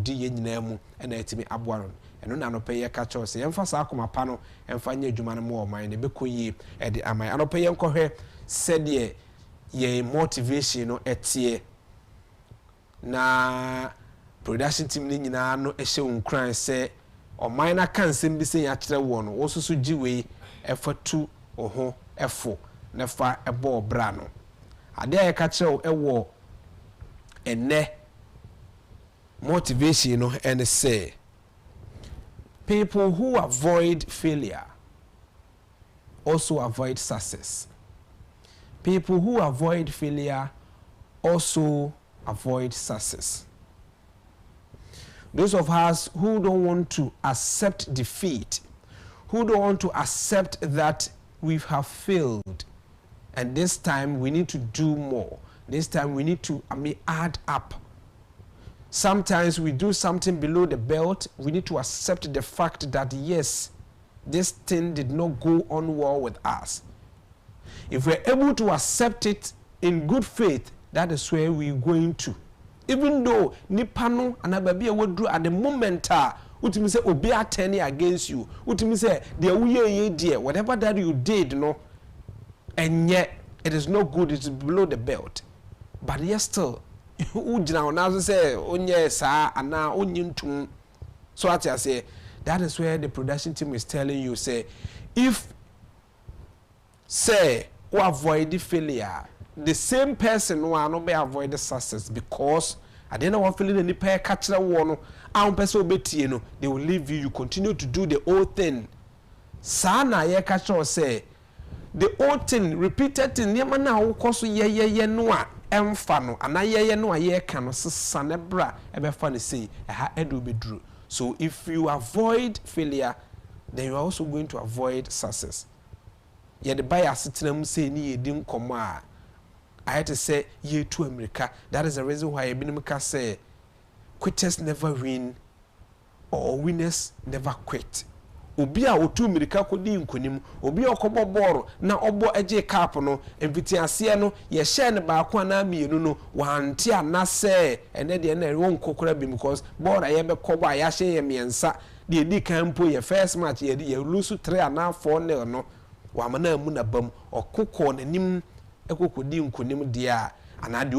di ye nyina mu na etimi aboa no eno na no peye ka cho se yemfa sa akoma pa no emfa nya adwuma no mo oman ne bekoyi e de aman ano peye nkohwe sede ye motivation no etie na production team ni nyina no ehye unkran se oman na kansem bi se ya kire wo no wo susu giwe efatu oho efo na fa ebo bra no ade ya ka kire ewo enne motivation no and say people who avoid failure also avoid success. People who avoid failure also avoid success. Those of us who don't want to accept defeat, who don't want to accept that we have failed, and this time we need to do more. This time we need to add up. Sometimes we do something below the belt. We need to accept the fact that yes, this thing did not go on well with us. If we're able to accept it in good faith, that is where we're going to. Even though nipano anababi would do at the moment, utimi say obi attorney against you. Utimi say dear whatever that you did, no, and yet it is not good. It's below the belt, but yes, still. Now say onye sa ana onyintum. So I say that is where the production team is telling you say if say who avoid the failure, the same person who no be avoid the success because I didn't want feeling any pair catch that one person betie no they will leave you. You continue to do the old thing. Sana ye catch or say the old thing repeated thing near na wo koso ye no a emfa no anaye no aye ka no sesane bra ebefa ne sei ha edo bedru. So if you avoid failure, then you are also going to avoid success. Ye the buy asetenam say ni yedim komo a I had to say ye to America. That is the reason why Ebinomika say quitters never win or winners never quit. Obi a otu America kodi nkonim obi okobo ball na obo eje cap no emfitiase no ye share ne ba kwa na mienu no wante anase ene de na won kokora bi because ball aye be kobo a ya hye ye miensa de di kampo ye first match ye lose 3 and 4-0 no wa mana mu na bam okokọ nanim ekokodi nkonim de a anade